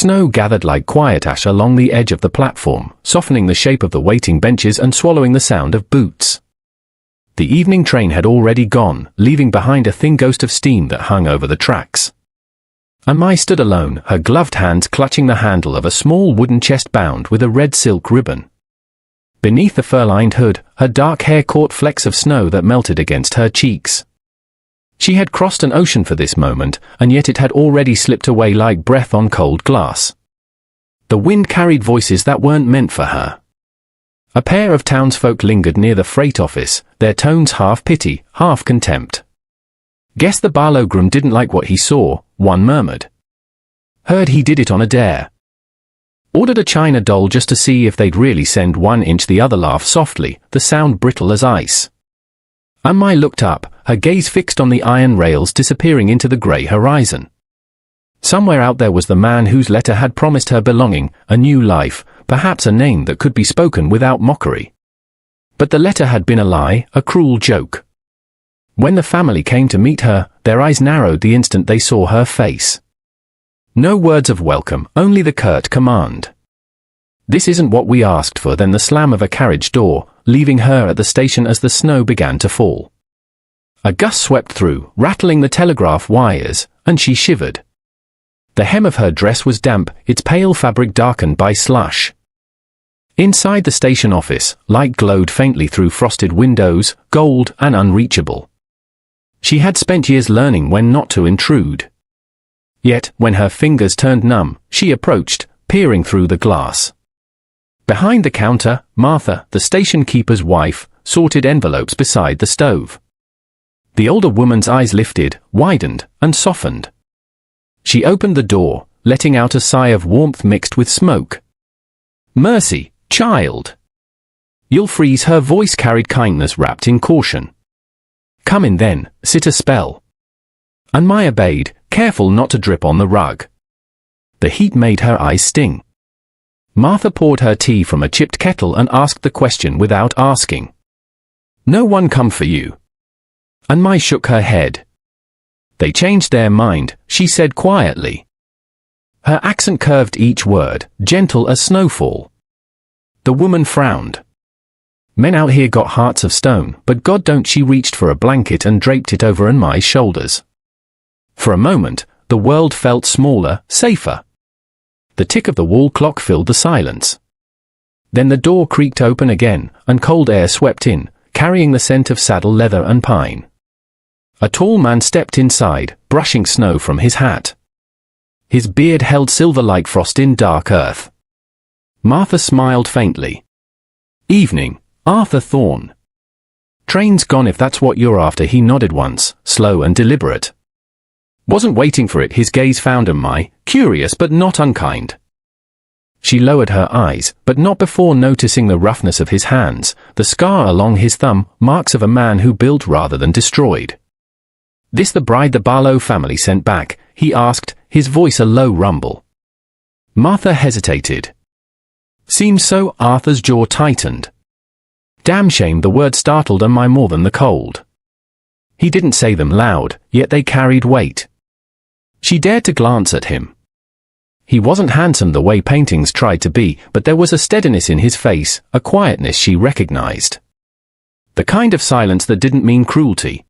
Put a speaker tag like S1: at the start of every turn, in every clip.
S1: Snow gathered like quiet ash along the edge of the platform, softening the shape of the waiting benches and swallowing the sound of boots. The evening train had already gone, leaving behind a thin ghost of steam that hung over the tracks. Mai stood alone, her gloved hands clutching the handle of a small wooden chest bound with a red silk ribbon. Beneath the fur-lined hood, her dark hair caught flecks of snow that melted against her cheeks. She had crossed an ocean for this moment, and yet it had already slipped away like breath on cold glass. The wind carried voices that weren't meant for her. A pair of townsfolk lingered near the freight office, their tones half pity, half contempt. Guess the Barlow groom didn't like what he saw, one murmured. Heard he did it on a dare. Ordered a china doll just to see if they'd really send 1 inch, the other laughed softly, the sound brittle as ice. Mai looked up, her gaze fixed on the iron rails disappearing into the grey horizon. Somewhere out there was the man whose letter had promised her belonging, a new life, perhaps a name that could be spoken without mockery. But the letter had been a lie, a cruel joke. When the family came to meet her, their eyes narrowed the instant they saw her face. No words of welcome, only the curt command. This isn't what we asked for. Then the slam of a carriage door, leaving her at the station as the snow began to fall. A gust swept through, rattling the telegraph wires, and she shivered. The hem of her dress was damp, its pale fabric darkened by slush. Inside the station office, light glowed faintly through frosted windows, gold and unreachable. She had spent years learning when not to intrude. Yet, when her fingers turned numb, she approached, peering through the glass. Behind the counter, Martha, the station keeper's wife, sorted envelopes beside the stove. The older woman's eyes lifted, widened, and softened. She opened the door, letting out a sigh of warmth mixed with smoke. Mercy, child. You'll freeze. Her voice carried kindness wrapped in caution. Come in then, sit a spell. Mai obeyed, careful not to drip on the rug. The heat made her eyes sting. Martha poured her tea from a chipped kettle and asked the question without asking. No one come for you? Mai shook her head. They changed their mind, she said quietly. Her accent curved each word, gentle as snowfall. The woman frowned. Men out here got hearts of stone, but God don't. She reached for a blanket and draped it over Mai's shoulders. For a moment, the world felt smaller, safer. The tick of the wall clock filled the silence. Then the door creaked open again, and cold air swept in, carrying the scent of saddle leather and pine. A tall man stepped inside, brushing snow from his hat. His beard held silver like frost in dark earth. Martha smiled faintly. Evening, Arthur Thorne. Train's gone if that's what you're after. He nodded once, slow and deliberate. Wasn't waiting for it. His gaze found Mai, curious but not unkind. She lowered her eyes, but not before noticing the roughness of his hands, the scar along his thumb, marks of a man who built rather than destroyed. This the bride the Barlow family sent back? He asked, his voice a low rumble. Martha hesitated. Seems so. Arthur's jaw tightened. Damn shame. The word startled Mai more than the cold. He didn't say them loud, yet they carried weight. She dared to glance at him. He wasn't handsome the way paintings tried to be, but there was a steadiness in his face, a quietness she recognized. The kind of silence that didn't mean cruelty.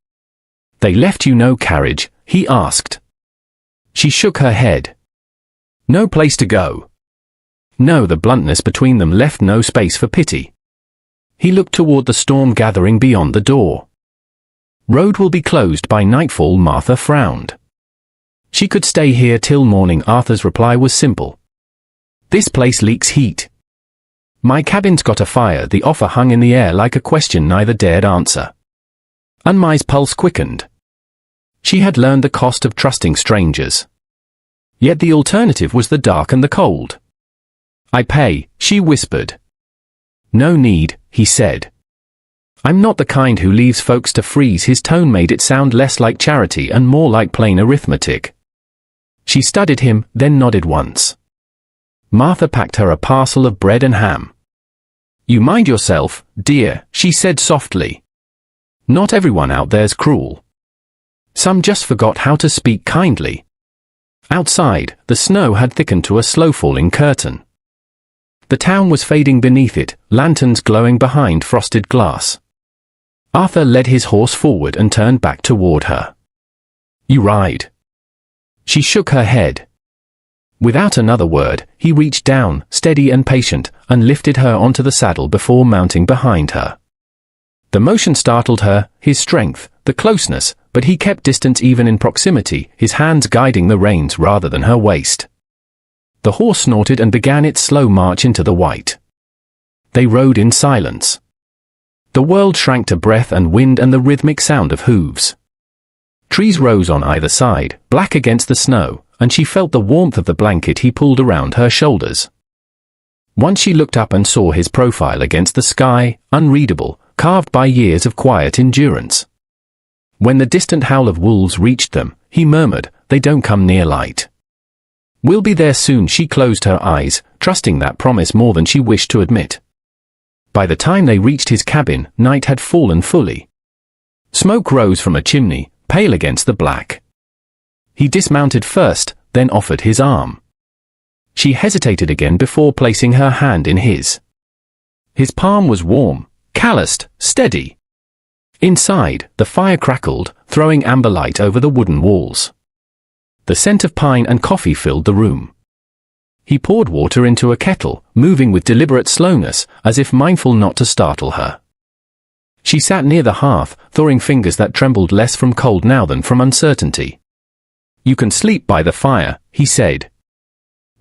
S1: They left you no carriage? He asked. She shook her head. No place to go. No, the bluntness between them left no space for pity. He looked toward the storm gathering beyond the door. Road will be closed by nightfall. Martha frowned. She could stay here till morning. Arthur's reply was simple. This place leaks heat. My cabin's got a fire. The offer hung in the air like a question neither dared answer. Mai's pulse quickened. She had learned the cost of trusting strangers. Yet the alternative was the dark and the cold. I pay, she whispered. No need, he said. I'm not the kind who leaves folks to freeze. His tone made it sound less like charity and more like plain arithmetic. She studied him, then nodded once. Martha packed her a parcel of bread and ham. You mind yourself, dear, she said softly. Not everyone out there's cruel. Some just forgot how to speak kindly. Outside, the snow had thickened to a slow-falling curtain. The town was fading beneath it, lanterns glowing behind frosted glass. Arthur led his horse forward and turned back toward her. "You ride." She shook her head. Without another word, he reached down, steady and patient, and lifted her onto the saddle before mounting behind her. The motion startled her, his strength, the closeness, but he kept distance even in proximity, his hands guiding the reins rather than her waist. The horse snorted and began its slow march into the white. They rode in silence. The world shrank to breath and wind and the rhythmic sound of hooves. Trees rose on either side, black against the snow, and she felt the warmth of the blanket he pulled around her shoulders. Once she looked up and saw his profile against the sky, unreadable, carved by years of quiet endurance. When the distant howl of wolves reached them, he murmured, "They don't come near light." "We'll be there soon." She closed her eyes, trusting that promise more than she wished to admit. By the time they reached his cabin, night had fallen fully. Smoke rose from a chimney, pale against the black. He dismounted first, then offered his arm. She hesitated again before placing her hand in his. His palm was warm, calloused, steady. Inside, the fire crackled, throwing amber light over the wooden walls. The scent of pine and coffee filled the room. He poured water into a kettle, moving with deliberate slowness, as if mindful not to startle her. She sat near the hearth, thawing fingers that trembled less from cold now than from uncertainty. "You can sleep by the fire," he said.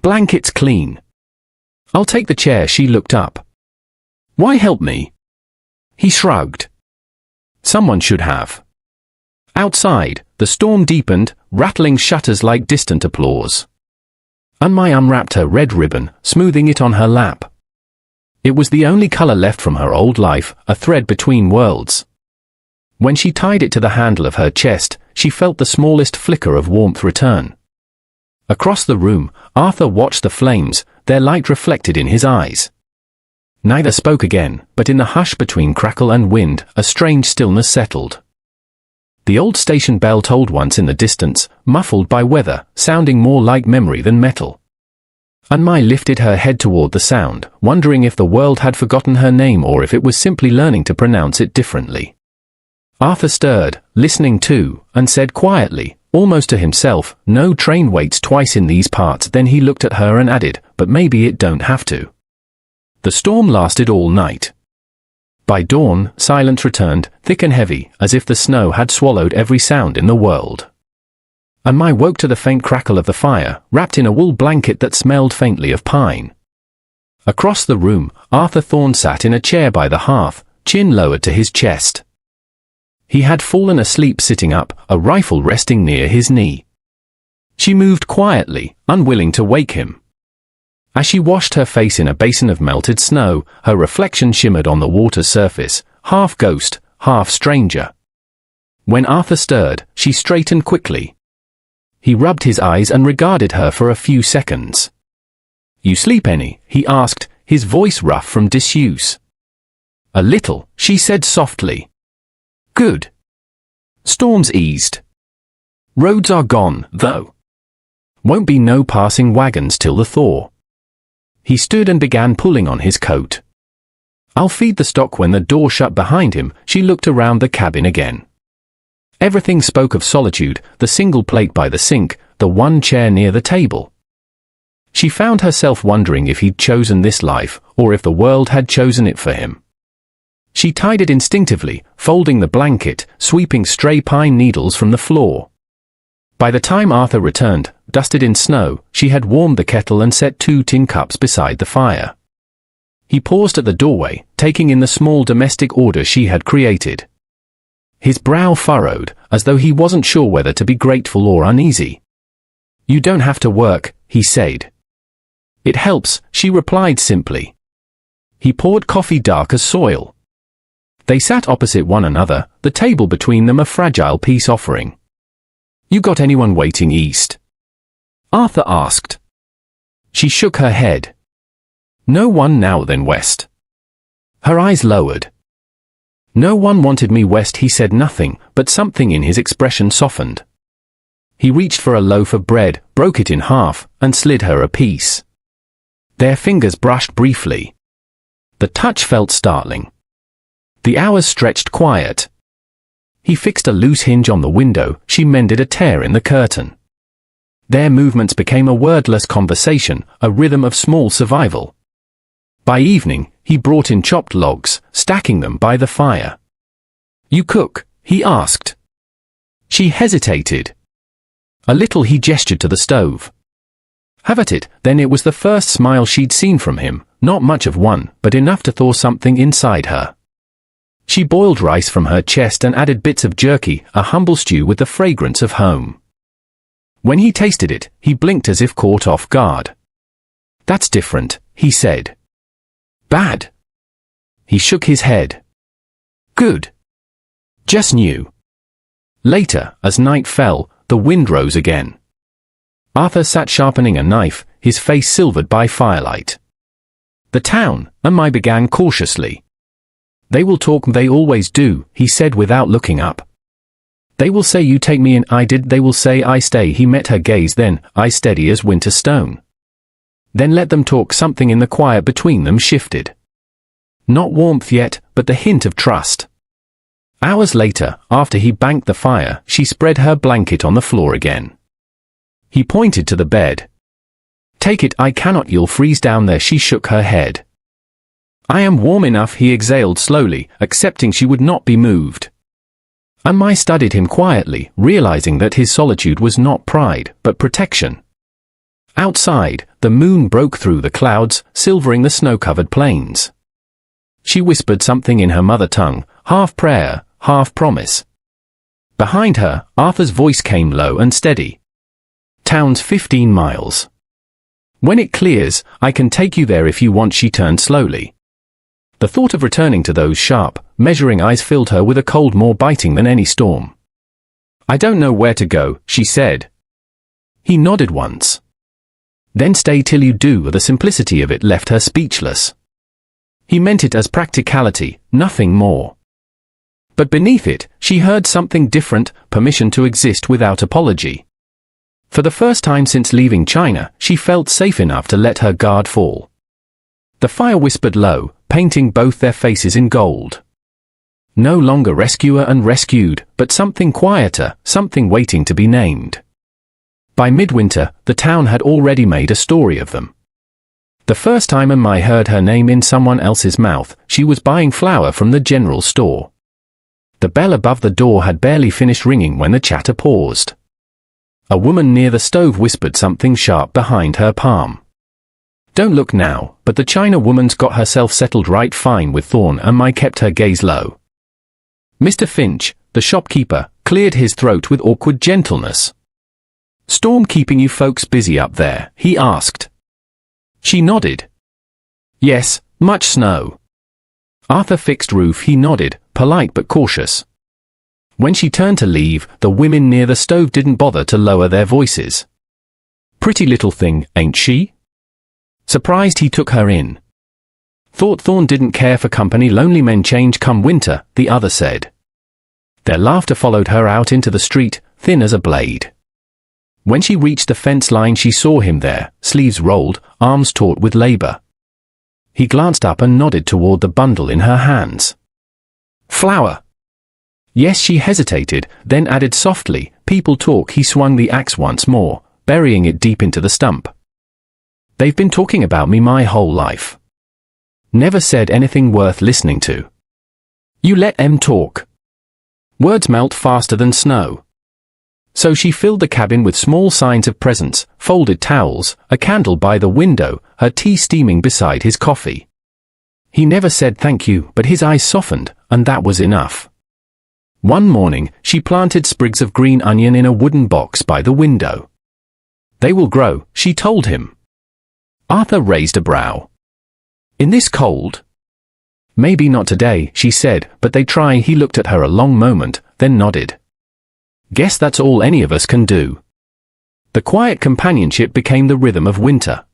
S1: "Blankets clean." "I'll take the chair." She looked up. "Why help me?" He shrugged. "Someone should have." Outside, the storm deepened, rattling shutters like distant applause. Unmai unwrapped her red ribbon, smoothing it on her lap. It was the only color left from her old life, a thread between worlds. When she tied it to the handle of her chest, she felt the smallest flicker of warmth return. Across the room, Arthur watched the flames, their light reflected in his eyes. Neither spoke again, but in the hush between crackle and wind, a strange stillness settled. The old station bell tolled once in the distance, muffled by weather, sounding more like memory than metal. Unmai lifted her head toward the sound, wondering if the world had forgotten her name or if it was simply learning to pronounce it differently. Arthur stirred, listening too, and said quietly, almost to himself, "No train waits twice in these parts." Then he looked at her and added, "But maybe it don't have to." The storm lasted all night. By dawn, silence returned, thick and heavy, as if the snow had swallowed every sound in the world. Unmai woke to the faint crackle of the fire, wrapped in a wool blanket that smelled faintly of pine. Across the room, Arthur Thorne sat in a chair by the hearth, chin lowered to his chest. He had fallen asleep sitting up, a rifle resting near his knee. She moved quietly, unwilling to wake him. As she washed her face in a basin of melted snow, her reflection shimmered on the water's surface, half ghost, half stranger. When Arthur stirred, she straightened quickly. He rubbed his eyes and regarded her for a few seconds. "You sleep any?" he asked, his voice rough from disuse. "A little," she said softly. "Good." Storms eased. Roads are gone, though. Won't be no passing wagons till the thaw. He stood and began pulling on his coat. "I'll feed the stock." When the door shut behind him, she looked around the cabin again. Everything spoke of solitude, the single plate by the sink, the one chair near the table. She found herself wondering if he'd chosen this life, or if the world had chosen it for him. She tied it instinctively, folding the blanket, sweeping stray pine needles from the floor. By the time Arthur returned, dusted in snow, she had warmed the kettle and set 2 tin cups beside the fire. He paused at the doorway, taking in the small domestic order she had created. His brow furrowed, as though he wasn't sure whether to be grateful or uneasy. "You don't have to work," he said. "It helps," she replied simply. He poured coffee dark as soil. They sat opposite one another, the table between them a fragile peace offering. "You got anyone waiting east?" Arthur asked. She shook her head. "No one now then west." Her eyes lowered. "No one wanted me west." He said nothing, but something in his expression softened. He reached for a loaf of bread, broke it in half, and slid her a piece. Their fingers brushed briefly. The touch felt startling. The hours stretched quiet. He fixed a loose hinge on the window, she mended a tear in the curtain. Their movements became a wordless conversation, a rhythm of small survival. By evening, he brought in chopped logs, stacking them by the fire. "You cook?" he asked. She hesitated. A little. He gestured to the stove. "Have at it." Then it was the first smile she'd seen from him, not much of one, but enough to thaw something inside her. She boiled rice from her chest and added bits of jerky, a humble stew with the fragrance of home. When he tasted it, he blinked as if caught off guard. "That's different," he said. "Bad?" He shook his head. "Good. Just new." Later, as night fell, the wind rose again. Arthur sat sharpening a knife, his face silvered by firelight. "The town," I began cautiously. "They will talk, they always do," he said without looking up. "They will say you take me in, I did, they will say I stay." He met her gaze, then, I steady as winter stone. Then let them talk. Something in the quiet between them shifted. Not warmth yet, but the hint of trust. Hours later, after he banked the fire, she spread her blanket on the floor again. He pointed to the bed. "Take it." "I cannot, you'll freeze down there." She shook her head. "I am warm enough," he exhaled slowly, accepting she would not be moved. I studied him quietly, realizing that his solitude was not pride, but protection. Outside, the moon broke through the clouds, silvering the snow-covered plains. She whispered something in her mother tongue, half prayer, half promise. Behind her, Arthur's voice came low and steady. "Town's 15 miles. When it clears, I can take you there if you want." She turned slowly. The thought of returning to those sharp, measuring eyes filled her with a cold more biting than any storm. "I don't know where to go," she said. He nodded once. "Then stay till you do." The simplicity of it left her speechless. He meant it as practicality, nothing more. But beneath it, she heard something different, permission to exist without apology. For the first time since leaving China, she felt safe enough to let her guard fall. The fire whispered low, painting both their faces in gold. No longer rescuer and rescued, but something quieter, something waiting to be named. By midwinter, the town had already made a story of them. The first time I heard her name in someone else's mouth, she was buying flour from the general store. The bell above the door had barely finished ringing when the chatter paused. A woman near the stove whispered something sharp behind her palm. "Don't look now," but the China woman's got herself settled right fine with Thorn, and I kept her gaze low. Mr. Finch, the shopkeeper, cleared his throat with awkward gentleness. "Storm keeping you folks busy up there?" he asked. She nodded. "Yes, much snow." Arthur fixed roof. He nodded, polite but cautious. When she turned to leave, the women near the stove didn't bother to lower their voices. "Pretty little thing, ain't she?" Surprised, he took her in. "Thought Thorn didn't care for company. Lonely men change come winter," the other said. Their laughter followed her out into the street, thin as a blade. When she reached the fence line, she saw him there, sleeves rolled, arms taut with labor. He glanced up and nodded toward the bundle in her hands. "Flour." "Yes." She hesitated, then added softly, "People talk." He swung the axe once more, burying it deep into the stump. "They've been talking about me my whole life. Never said anything worth listening to." "You let 'em talk." Words melt faster than snow. So she filled the cabin with small signs of presence, folded towels, a candle by the window, her tea steaming beside his coffee. He never said thank you, but his eyes softened, and that was enough. One morning, she planted sprigs of green onion in a wooden box by the window. "They will grow," she told him. Arthur raised a brow. "In this cold?" "Maybe not today," she said, "but they try." He looked at her a long moment, then nodded. "Guess that's all any of us can do." The quiet companionship became the rhythm of winter.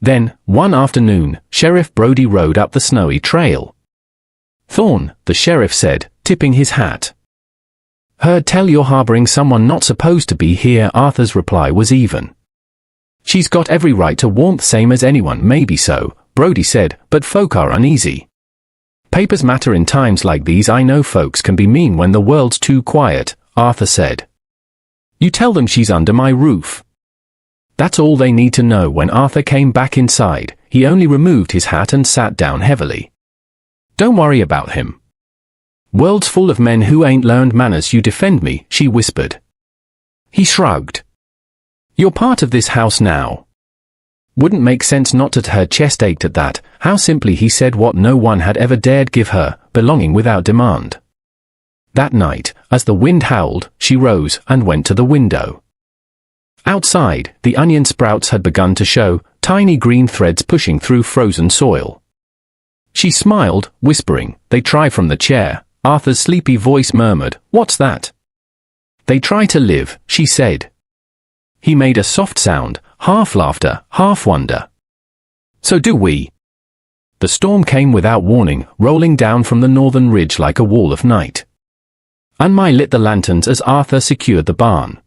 S1: Then, one afternoon, Sheriff Brody rode up the snowy trail. "Thorn," the sheriff said, tipping his hat. Heard tell you're harboring someone not supposed to be here. Arthur's reply was even. She's got every right to warmth, same as anyone. Maybe so, Brody said, but folk are uneasy. Papers matter in times like these. I know folks can be mean when the world's too quiet, Arthur said. You tell them she's under my roof. That's all they need to know. When Arthur came back inside, he only removed his hat and sat down heavily. Don't worry about him. World's full of men who ain't learned manners. You defend me, she whispered. He shrugged. You're part of this house now. Wouldn't make sense not to. Her chest ached at that, how simply he said what no one had ever dared give her, belonging without demand. That night, as the wind howled, she rose and went to the window. Outside, the onion sprouts had begun to show, tiny green threads pushing through frozen soil. She smiled, whispering, "They try." From the chair, Arthur's sleepy voice murmured, "What's that?" "They try to live," she said. He made a soft sound, half laughter, half wonder. "So do we." The storm came without warning, rolling down from the northern ridge like a wall of night. Unmai lit the lanterns as Arthur secured the barn.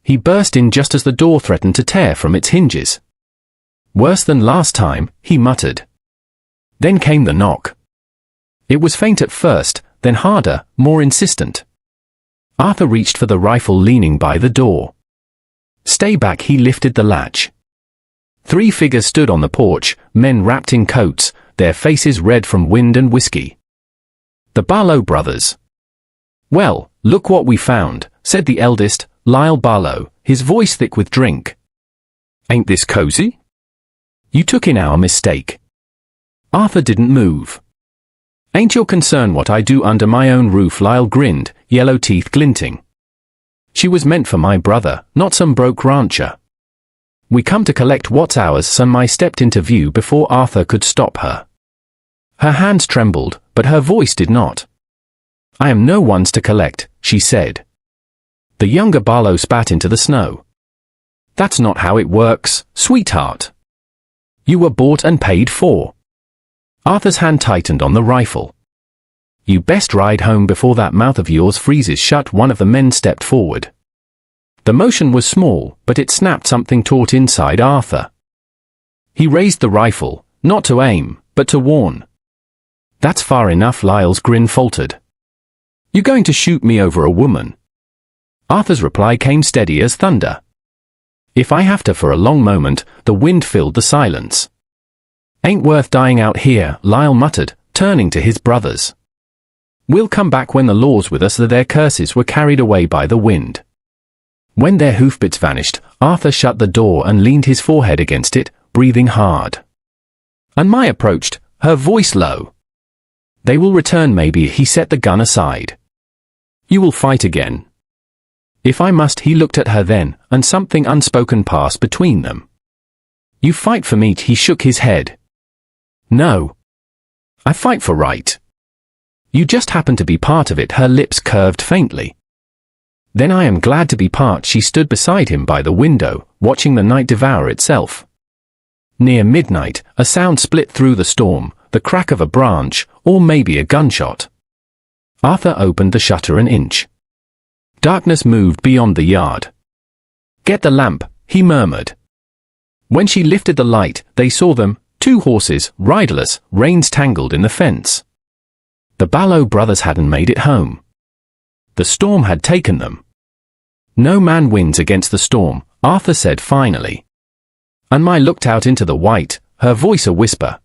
S1: He burst in just as the door threatened to tear from its hinges. "Worse than last time," he muttered. Then came the knock. It was faint at first, then harder, more insistent. Arthur reached for the rifle leaning by the door. "Stay back." He lifted the latch. 3 figures stood on the porch, men wrapped in coats, their faces red from wind and whiskey. The Barlow brothers. "Well, look what we found," said the eldest, Lyle Barlow, his voice thick with drink. "Ain't this cozy?" "You took in our mistake." Arthur didn't move. "Ain't your concern what I do under my own roof?" Lyle grinned, yellow teeth glinting. "She was meant for my brother, not some broke rancher. We come to collect what's ours." Sunmai stepped into view before Arthur could stop her. Her hands trembled, but her voice did not. "I am no one's to collect," she said. The younger Barlow spat into the snow. "That's not how it works, sweetheart. You were bought and paid for." Arthur's hand tightened on the rifle. "You best ride home before that mouth of yours freezes shut." One of the men stepped forward. The motion was small, but it snapped something taut inside Arthur. He raised the rifle, not to aim, but to warn. "That's far enough." Lyle's grin faltered. "You going to shoot me over a woman?" Arthur's reply came steady as thunder. "If I have to." For a long moment, the wind filled the silence. "Ain't worth dying out here," Lyle muttered, turning to his brothers. "We'll come back when the law's with us." Their curses were carried away by the wind. When their hoofbeats vanished, Arthur shut the door and leaned his forehead against it, breathing hard. Unmai approached, her voice low. "They will return maybe." He set the gun aside. "You will fight again." "If I must." He looked at her then, and something unspoken passed between them. "You fight for me?" He shook his head. "No. I fight for right. You just happen to be part of it." Her lips curved faintly. "Then I am glad to be part." She stood beside him by the window, watching the night devour itself. Near midnight, a sound split through the storm, the crack of a branch, or maybe a gunshot. Arthur opened the shutter an inch. Darkness moved beyond the yard. "Get the lamp," he murmured. When she lifted the light, they saw them, 2 horses, riderless, reins tangled in the fence. The Barlow brothers hadn't made it home. The storm had taken them. "No man wins against the storm," Arthur said finally. Unmai looked out into the white, her voice a whisper.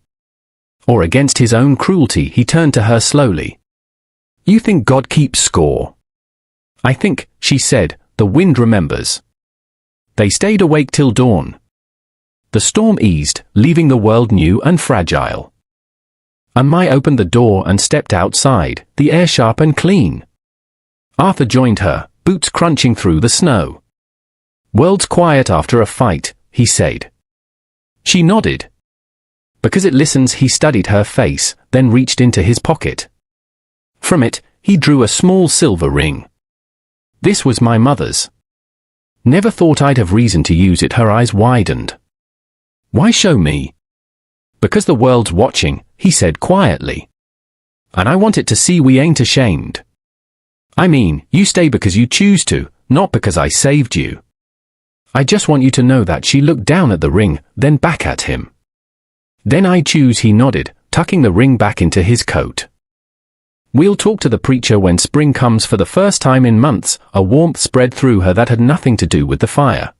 S1: "Or against his own cruelty." He turned to her slowly. "You think God keeps score?" "I think," she said, "the wind remembers." They stayed awake till dawn. The storm eased, leaving the world new and fragile. Unmai opened the door and stepped outside, the air sharp and clean. Arthur joined her, boots crunching through the snow. "World's quiet after a fight," he said. She nodded. "Because it listens." He studied her face, then reached into his pocket. From it, he drew a small silver ring. "This was my mother's. Never thought I'd have reason to use it." Her eyes widened. "Why show me?" "Because the world's watching," he said quietly. "And I want it to see we ain't ashamed." I mean, you stay because you choose to, not because I saved you. I just want you to know that. She looked down at the ring, then back at him. Then I choose, he nodded, tucking the ring back into his coat. We'll talk to the preacher when spring comes. For the first time in months, a warmth spread through her that had nothing to do with the fire.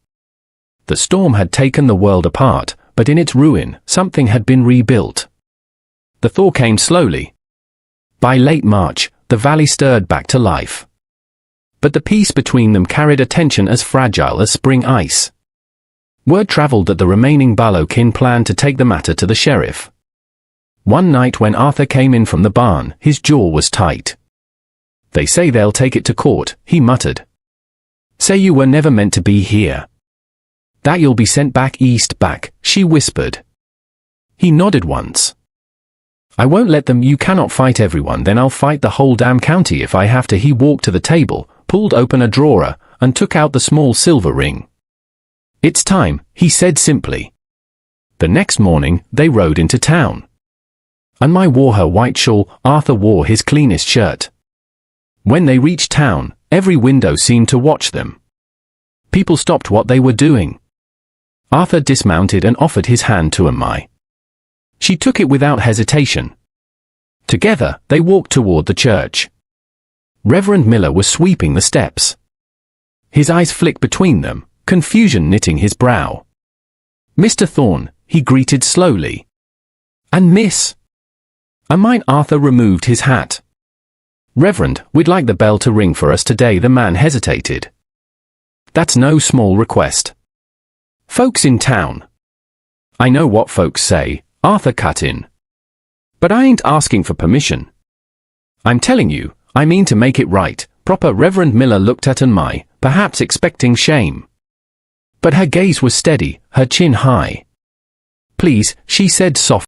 S1: The storm had taken the world apart, but in its ruin, something had been rebuilt. The thaw came slowly. By late March, the valley stirred back to life. But the peace between them carried a tension as fragile as spring ice. Word traveled that the remaining Balokin planned to take the matter to the sheriff. One night when Arthur came in from the barn, his jaw was tight. They say they'll take it to court, he muttered. Say you were never meant to be here. That you'll be sent back east back, she whispered. He nodded once. I won't let them. You cannot fight everyone. Then I'll fight the whole damn county if I have to. He walked to the table, pulled open a drawer, and took out the small silver ring. It's time, he said simply. The next morning, they rode into town. Anma wore her white shawl, Arthur wore his cleanest shirt. When they reached town, every window seemed to watch them. People stopped what they were doing. Arthur dismounted and offered his hand to Anma. She took it without hesitation. Together, they walked toward the church. Reverend Miller was sweeping the steps. His eyes flicked between them, confusion knitting his brow. Mr. Thorne, he greeted slowly. And Miss? Arthur removed his hat. Reverend, we'd like the bell to ring for us today. The man hesitated. That's no small request. Folks in town. I know what folks say, Arthur cut in. But I ain't asking for permission. I'm telling you, I mean to make it right, proper. Reverend Miller looked at Anma, perhaps expecting shame. But her gaze was steady, her chin high. Please, she said softly.